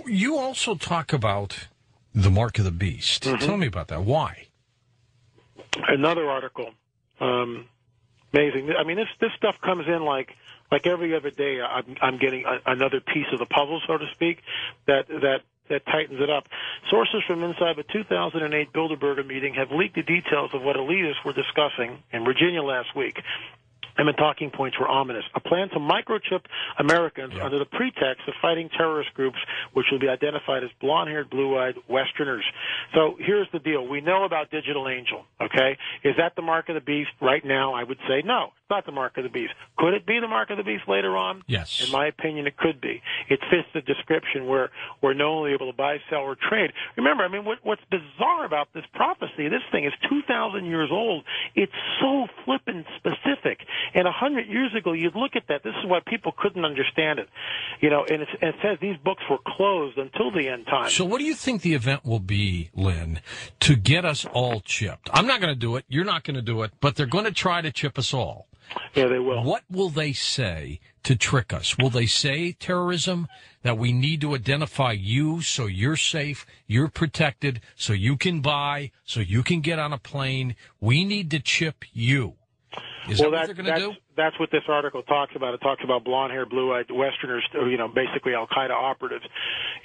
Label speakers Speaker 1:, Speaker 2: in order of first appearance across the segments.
Speaker 1: You also talk about the mark of the beast.
Speaker 2: Mm-hmm.
Speaker 1: Tell me about that. Why?
Speaker 2: Another article. Amazing. I mean, this stuff comes in like every other day. I'm getting another piece of the puzzle, so to speak, that tightens it up. Sources from inside the 2008 Bilderberger meeting have leaked the details of what elitists were discussing in Virginia last week. And the talking points were ominous. A plan to microchip Americans under the pretext of fighting terrorist groups, which will be identified as blonde-haired, blue-eyed Westerners. So here's the deal. We know about Digital Angel, okay? Is that the mark of the beast right now? I would say no. It's not the mark of the beast. Could it be the mark of the beast later on?
Speaker 1: Yes.
Speaker 2: In my opinion, it could be. It fits the description where we're no only able to buy, sell, or trade. Remember, I mean, what's bizarre about this prophecy, this thing is 2,000 years old. It's so flippin' specific. And 100 years ago, you'd look at that. This is why people couldn't understand it. You know, and it says these books were closed until the end time.
Speaker 1: So what do you think the event will be, Lynn, to get us all chipped? I'm not going to do it. You're not going to do it. But they're going to try to chip us all.
Speaker 2: Yeah, they will.
Speaker 1: What will they say to trick us? Will they say terrorism, that we need to identify you so you're safe, you're protected, so you can buy, so you can get on a plane? We need to chip you. Is that what they're going to do?
Speaker 2: That's what this article talks about. It talks about blonde-haired, blue-eyed Westerners, you know, basically Al-Qaeda operatives.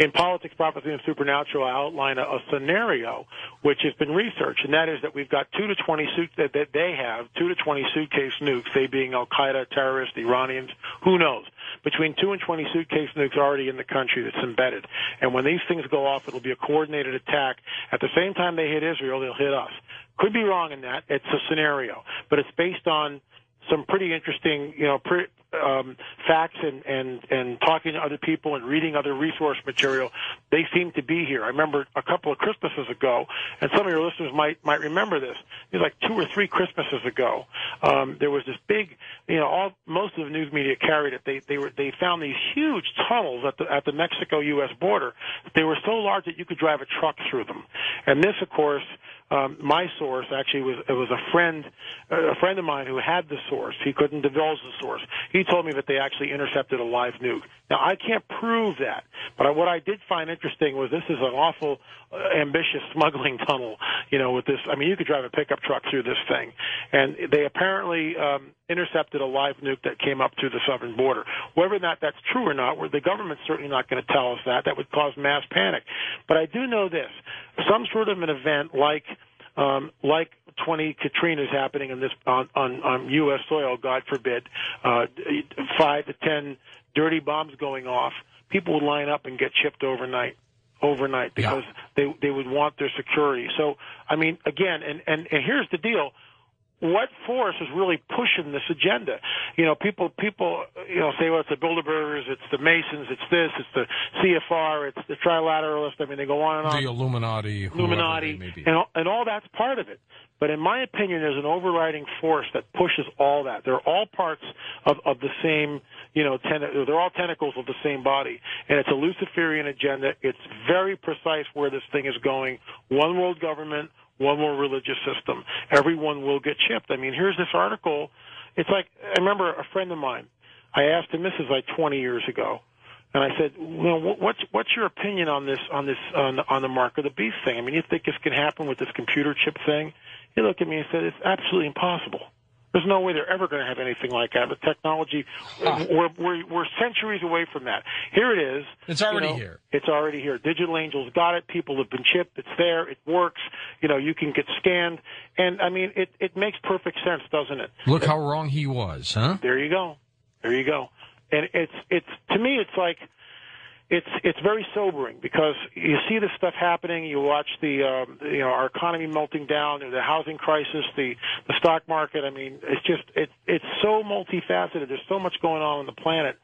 Speaker 2: In Politics, Prophecy, and Supernatural, I outline a scenario which has been researched, and that is that we've got 2 to 20 suitcase nukes, they being Al-Qaeda, terrorists, Iranians, who knows. Between 2 and 20 suitcase nukes already in the country that's embedded. And when these things go off, it'll be a coordinated attack. At the same time they hit Israel, they'll hit us. Could be wrong in that. It's a scenario. But it's based on some pretty interesting, you know, facts and talking to other people and reading other resource material. They seem to be here. I remember a couple of Christmases ago, and some of your listeners might remember this. It was like 2 or 3 Christmases ago. There was this big, you know, most of the news media carried it. They found these huge tunnels at the Mexico-U.S. border. They were so large that you could drive a truck through them. And this, of course, my source actually was a friend of mine who had the source. He couldn't divulge the source. He told me that they actually intercepted a live nuke. Now, I can't prove that, but what I did find interesting was this is an awful ambitious smuggling tunnel, you know, with this. I mean, you could drive a pickup truck through this thing. And they apparently intercepted a live nuke that came up through the southern border. Whether or not that's true or not, the government's certainly not going to tell us that. That would cause mass panic. But I do know this. Some sort of an event like 20 Katrinas happening in this on U.S. soil, God forbid, 5 to 10 dirty bombs going off, people would line up and get chipped overnight because they would want their security. So, I mean, again, and here's the deal. What force is really pushing this agenda? You know, people, you know, say, well, it's the Bilderbergers, it's the Masons, it's this, it's the CFR, it's the Trilateralists. I mean, they go on and on.
Speaker 1: The Illuminati,
Speaker 2: and all that's part of it. But in my opinion, there's an overriding force that pushes all that. They're all parts of the same, you know, they're all tentacles of the same body. And it's a Luciferian agenda. It's very precise where this thing is going. One world government, one more religious system. Everyone will get chipped. I mean, here's this article. It's like, I remember a friend of mine, I asked him, this is like 20 years ago, and I said, well, what's your opinion on the mark of the beast thing? I mean, you think this can happen with this computer chip thing? He looked at me and said, it's absolutely impossible. There's no way they're ever going to have anything like that. The technology, we're centuries away from that. Here it is.
Speaker 1: It's already here.
Speaker 2: It's already here. Digital Angels got it. People have been chipped. It's there. It works. You know, you can get scanned. And, I mean, it makes perfect sense, doesn't it?
Speaker 1: Look how wrong he was, huh?
Speaker 2: There you go. There you go. And it's to me, it's like, it's very sobering because you see this stuff happening. You watch our economy melting down, the housing crisis, the stock market. I mean, it's so multifaceted. There's so much going on the planet.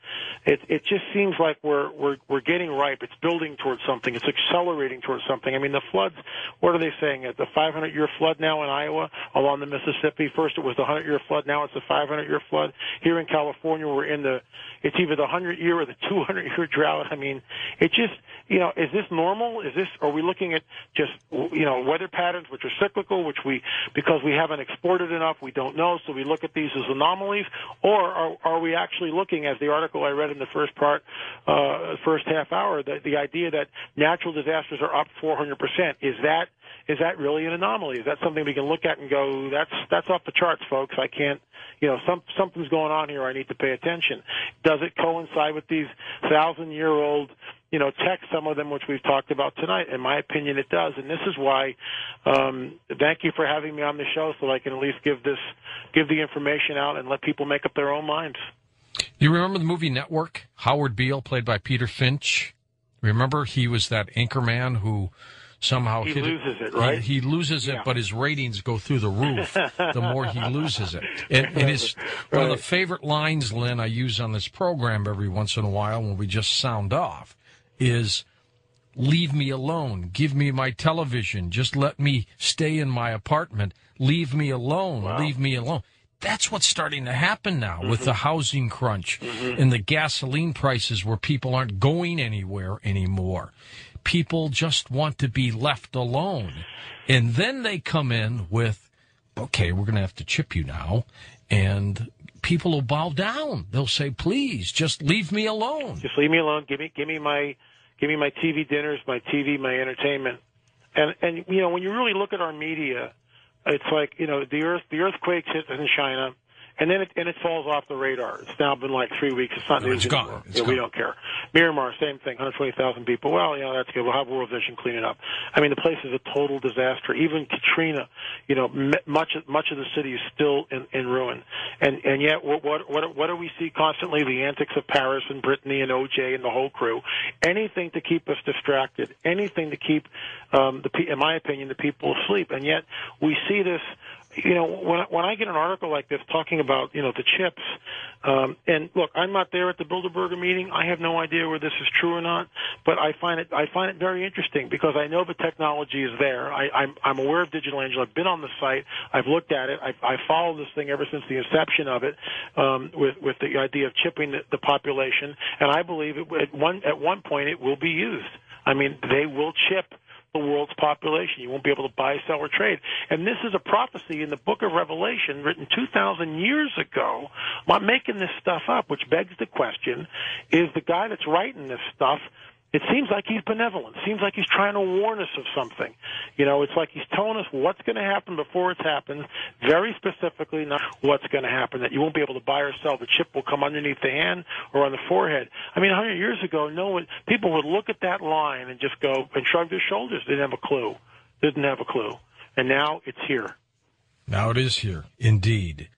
Speaker 2: It just seems like we're getting ripe. It's building towards something. It's accelerating towards something. I mean, the floods. What are they saying? The 500-year flood now in Iowa along the Mississippi. First it was the 100-year flood. Now it's the 500-year flood. Here in California, it's either the 100-year or the 200-year drought. I mean, it just, you know, is this normal? Are we looking at just, you know, weather patterns which are cyclical, because we haven't exported enough, we don't know, so we look at these as anomalies? Or are we actually looking, as the article I read in in the first half hour, the idea that natural disasters are up 400%, is that really an anomaly? Is that something we can look at and go, that's off the charts, folks? I can't, something's going on here. I need to pay attention. Does it coincide with these 1,000-year-old, texts, some of them which we've talked about tonight? In my opinion, it does. And this is why, thank you for having me on the show so I can at least give the information out and let people make up their own minds.
Speaker 1: You remember the movie Network? Howard Beale, played by Peter Finch. Remember, he was that anchorman who somehow
Speaker 2: he loses it, right?
Speaker 1: He loses it, but his ratings go through the roof the more he loses it. And his one of the favorite lines, Lynn, I use on this program every once in a while when we just sound off is, leave me alone. Give me my television. Just let me stay in my apartment. Leave me alone. Wow. Leave me alone. That's what's starting to happen now with the housing crunch and the gasoline prices where people aren't going anywhere anymore. People just want to be left alone. And then they come in with, okay, we're going to have to chip you now. And people will bow down. They'll say, please, just leave me alone.
Speaker 2: Just leave me alone. Give me my TV dinners, my TV, my entertainment. And when you really look at our media, it's like, the earthquake hits in China, and then it falls off the radar. It's now been like 3 weeks. It's not news anymore. We don't care. Myanmar, same thing, 120,000 people. Well, that's good. We'll have World Vision clean it up. I mean, the place is a total disaster. Even Katrina, much of the city is still in ruin. And yet, what do we see constantly? The antics of Paris and Brittany and OJ and the whole crew. Anything to keep us distracted. Anything to keep, in my opinion, the people asleep. And yet, we see this. When I get an article like this talking about, the chips, and look, I'm not there at the Bilderberger meeting. I have no idea whether this is true or not, but I find it very interesting because I know the technology is there. I'm aware of Digital Angel. I've been on the site. I've looked at it. I followed this thing ever since the inception of it, with the idea of chipping the population, and I believe at one point it will be used. I mean, they will chip the world's population. You won't be able to buy, sell, or trade. And this is a prophecy in the book of Revelation written 2,000 years ago. I'm not making this stuff up, which begs the question, is the guy that's writing this stuff, it seems like he's benevolent. It seems like he's trying to warn us of something. It's like he's telling us what's going to happen before it's happened, very specifically not what's going to happen, that you won't be able to buy or sell. The chip will come underneath the hand or on the forehead. I mean, 100 years ago, people would look at that line and just go and shrug their shoulders. They didn't have a clue. And now it's here.
Speaker 1: Now it is here, indeed.